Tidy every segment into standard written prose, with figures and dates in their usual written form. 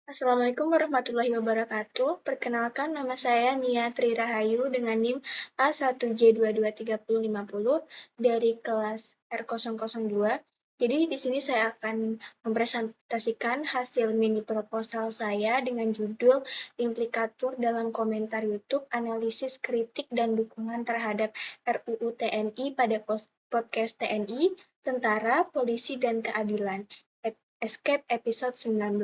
Assalamualaikum warahmatullahi wabarakatuh. Perkenalkan, nama saya Nia Tri Rahayu dengan NIM A1J223050 dari kelas R002. Jadi di sini saya akan mempresentasikan hasil mini proposal saya dengan judul Implikatur dalam komentar YouTube, analisis kritik dan dukungan terhadap RUU TNI pada podcast TNI, Tentara, Polisi, dan Keadilan. Escape episode 19.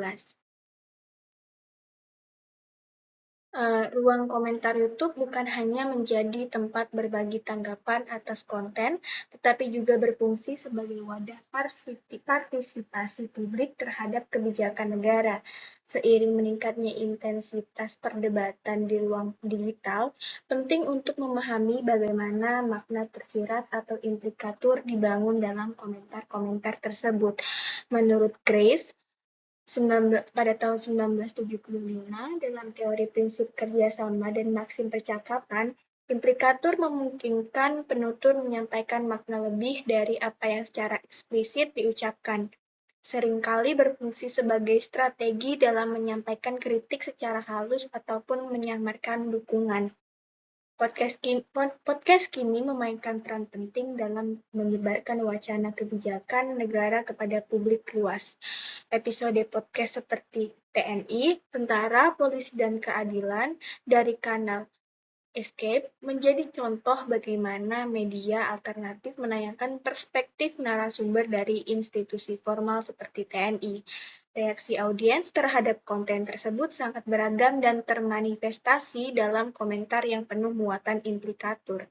Ruang komentar YouTube bukan hanya menjadi tempat berbagi tanggapan atas konten, tetapi juga berfungsi sebagai wadah partisipasi publik terhadap kebijakan negara. Seiring meningkatnya intensitas perdebatan di ruang digital, penting untuk memahami bagaimana makna tersirat atau implikatur dibangun dalam komentar-komentar tersebut. Menurut Grace, pada tahun 1975, dalam teori prinsip kerjasama dan maksim percakapan, implikatur memungkinkan penutur menyampaikan makna lebih dari apa yang secara eksplisit diucapkan. Seringkali berfungsi sebagai strategi dalam menyampaikan kritik secara halus ataupun menyamarkan dukungan. Podcast kini memainkan peran penting dalam menyebarkan wacana kebijakan negara kepada publik luas. Episode podcast seperti TNI, Tentara, Polisi, dan Keadilan dari kanal Escape menjadi contoh bagaimana media alternatif menayangkan perspektif narasumber dari institusi formal seperti TNI. Reaksi audiens terhadap konten tersebut sangat beragam dan termanifestasi dalam komentar yang penuh muatan implikatur.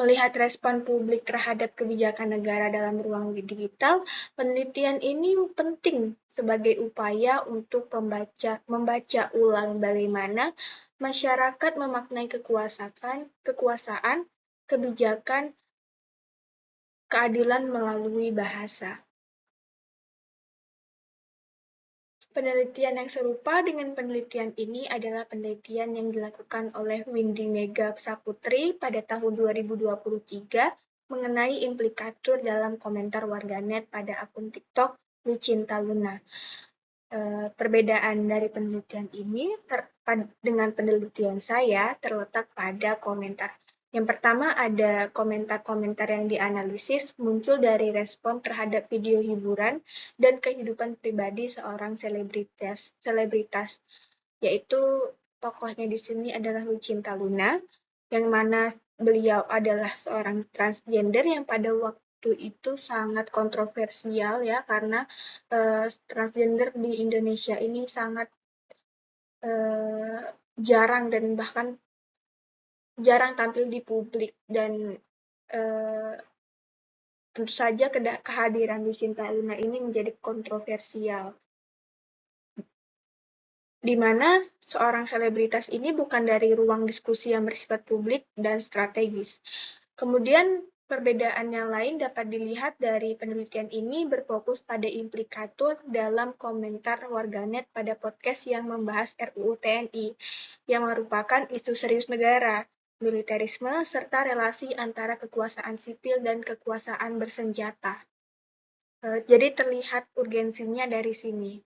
Melihat respon publik terhadap kebijakan negara dalam ruang digital, penelitian ini penting sebagai upaya untuk membaca ulang bagaimana masyarakat memaknai kekuasaan, kebijakan, keadilan melalui bahasa. Penelitian yang serupa dengan penelitian ini adalah penelitian yang dilakukan oleh Windy Mega Saputri pada tahun 2023 mengenai implikatur dalam komentar warganet pada akun TikTok Lucinta Luna. Perbedaan dari penelitian ini dengan penelitian saya terletak pada komentar. Yang pertama ada komentar-komentar yang dianalisis muncul dari respon terhadap video hiburan dan kehidupan pribadi seorang selebritas, yaitu tokohnya di sini adalah Lucinta Luna, yang mana beliau adalah seorang transgender yang pada waktu itu sangat kontroversial ya, karena transgender di Indonesia ini sangat jarang dan bahkan jarang tampil di publik, dan tentu saja kehadiran Lucinta Luna ini menjadi kontroversial, di mana seorang selebritas ini bukan dari ruang diskusi yang bersifat publik dan strategis. Kemudian perbedaan yang lain dapat dilihat dari penelitian ini berfokus pada implikatur dalam komentar warganet pada podcast yang membahas RUU TNI, yang merupakan isu serius negara, militerisme, serta relasi antara kekuasaan sipil dan kekuasaan bersenjata. Jadi terlihat urgensinya dari sini.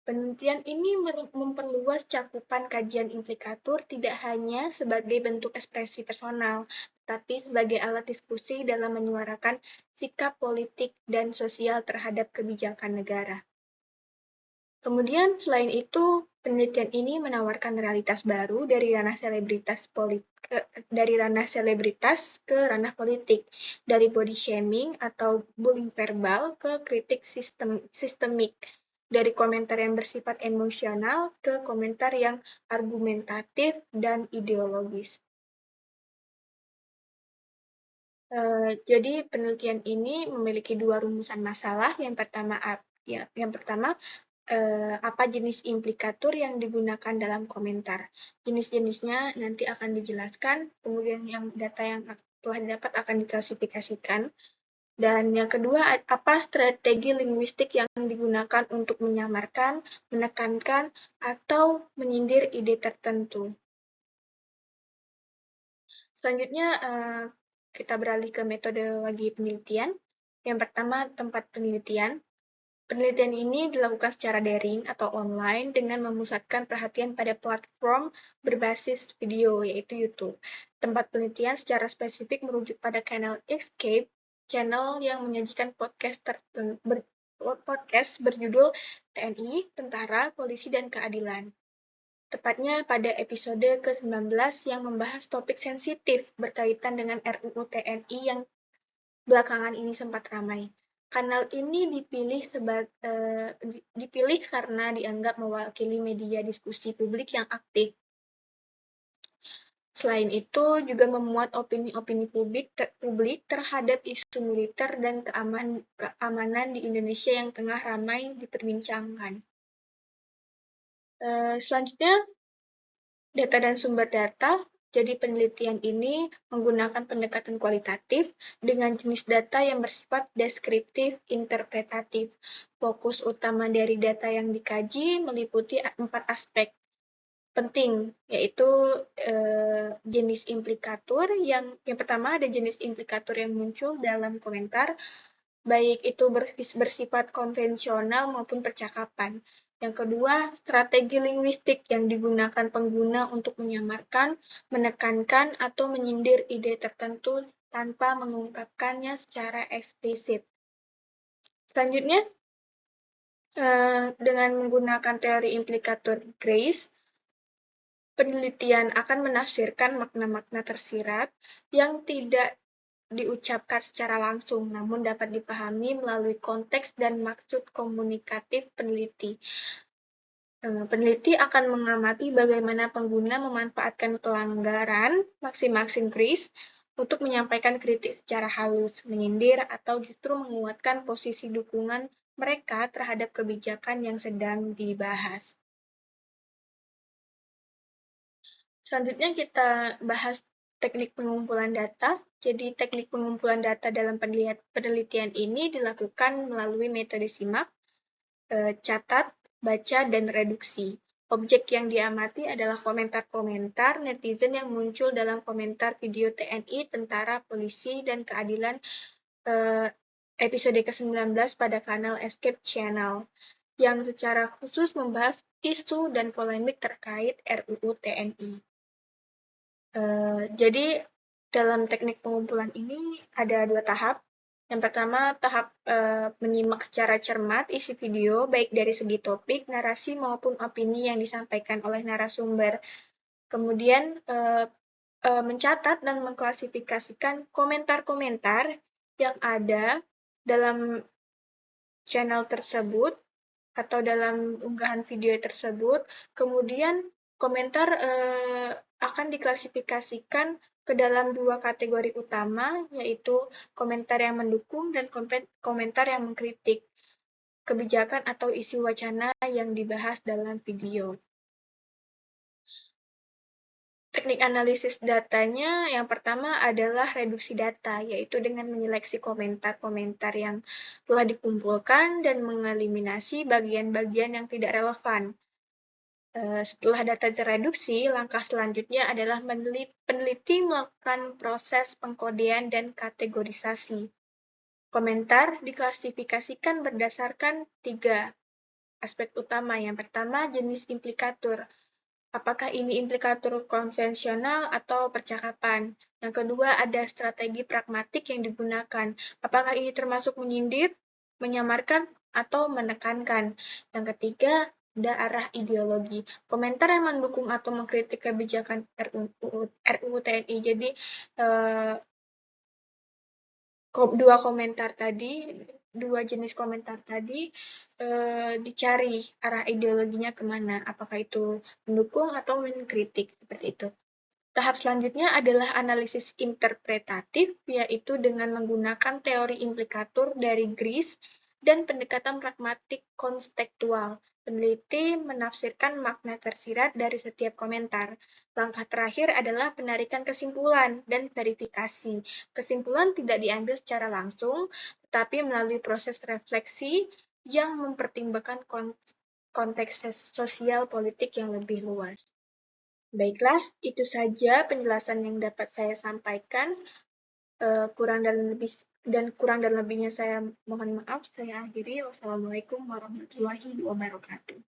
Penelitian ini memperluas cakupan kajian implikatur tidak hanya sebagai bentuk ekspresi personal, tetapi sebagai alat diskusi dalam menyuarakan sikap politik dan sosial terhadap kebijakan negara. Kemudian selain itu, penelitian ini menawarkan realitas baru dari ranah selebritas ke ranah politik, dari body shaming atau bullying verbal ke kritik sistemik, dari komentar yang bersifat emosional ke komentar yang argumentatif dan ideologis. Jadi penelitian ini memiliki dua rumusan masalah. Yang pertama, apa jenis implikatur yang digunakan dalam komentar. Jenis-jenisnya nanti akan dijelaskan, kemudian data yang telah didapat akan diklasifikasikan. Dan yang kedua, apa strategi linguistik yang digunakan untuk menyamarkan, menekankan, atau menyindir ide tertentu. Selanjutnya, kita beralih ke metodologi penelitian. Yang pertama, tempat penelitian. Penelitian ini dilakukan secara daring atau online dengan memusatkan perhatian pada platform berbasis video, yaitu YouTube. Tempat penelitian secara spesifik merujuk pada kanal Escape, channel yang menyajikan podcast berjudul TNI, Tentara, Polisi, dan Keadilan. Tepatnya pada episode ke-19 yang membahas topik sensitif berkaitan dengan RUU TNI yang belakangan ini sempat ramai. Kanal ini dipilih karena dianggap mewakili media diskusi publik yang aktif. Selain itu, juga memuat opini-opini publik terhadap isu militer dan keamanan di Indonesia yang tengah ramai diperbincangkan. Selanjutnya, data dan sumber data. Jadi penelitian ini menggunakan pendekatan kualitatif dengan jenis data yang bersifat deskriptif interpretatif. Fokus utama dari data yang dikaji meliputi 4 aspek penting, yaitu jenis implikatur. Yang pertama ada jenis implikatur yang muncul dalam komentar, baik itu bersifat konvensional maupun percakapan. Yang kedua, strategi linguistik yang digunakan pengguna untuk menyamarkan, menekankan, atau menyindir ide tertentu tanpa mengungkapkannya secara eksplisit. Selanjutnya, dengan menggunakan teori implikatur Grace, penelitian akan menafsirkan makna-makna tersirat yang tidak diucapkan secara langsung, namun dapat dipahami melalui konteks dan maksud komunikatif peneliti. Peneliti akan mengamati bagaimana pengguna memanfaatkan pelanggaran masing-masing Grace untuk menyampaikan kritik secara halus, menyindir, atau justru menguatkan posisi dukungan mereka terhadap kebijakan yang sedang dibahas. Selanjutnya kita bahas teknik pengumpulan data. Jadi teknik pengumpulan data dalam penelitian ini dilakukan melalui metode SIMAK, catat, baca, dan reduksi. Objek yang diamati adalah komentar-komentar netizen yang muncul dalam komentar video TNI, Tentara, Polisi, dan Keadilan episode ke-19 pada kanal Escape Channel, yang secara khusus membahas isu dan polemik terkait RUU TNI. Jadi dalam teknik pengumpulan ini ada 2 tahap. Yang pertama, tahap menyimak secara cermat isi video, baik dari segi topik, narasi, maupun opini yang disampaikan oleh narasumber. Kemudian mencatat dan mengklasifikasikan komentar-komentar yang ada dalam channel tersebut atau dalam unggahan video tersebut. Kemudian komentar akan diklasifikasikan ke dalam 2 kategori utama, yaitu komentar yang mendukung dan komentar yang mengkritik kebijakan atau isi wacana yang dibahas dalam video. Teknik analisis datanya yang pertama adalah reduksi data, yaitu dengan menyeleksi komentar-komentar yang telah dikumpulkan dan mengeliminasi bagian-bagian yang tidak relevan. Setelah data tereduksi, langkah selanjutnya adalah peneliti melakukan proses pengkodean dan kategorisasi. Komentar diklasifikasikan berdasarkan 3 aspek utama. Yang pertama, jenis implikatur. Apakah ini implikatur konvensional atau percakapan? Yang kedua, ada strategi pragmatik yang digunakan. Apakah ini termasuk menyindir, menyamarkan, atau menekankan? Yang ketiga, ada arah ideologi. Komentar yang mendukung atau mengkritik kebijakan RUU TNI. Jadi, dua jenis komentar tadi dicari arah ideologinya kemana, apakah itu mendukung atau mengkritik, seperti itu. Tahap selanjutnya adalah analisis interpretatif, yaitu dengan menggunakan teori implikatur dari Grace dan pendekatan pragmatik konstekstual. Peneliti menafsirkan makna tersirat dari setiap komentar. Langkah terakhir adalah penarikan kesimpulan dan verifikasi. Kesimpulan tidak diambil secara langsung, tetapi melalui proses refleksi yang mempertimbangkan konteks sosial politik yang lebih luas. Baiklah, itu saja penjelasan yang dapat saya sampaikan. Kurang dan Dan kurang dan lebihnya saya mohon maaf, saya akhiri. Wassalamualaikum warahmatullahi wabarakatuh.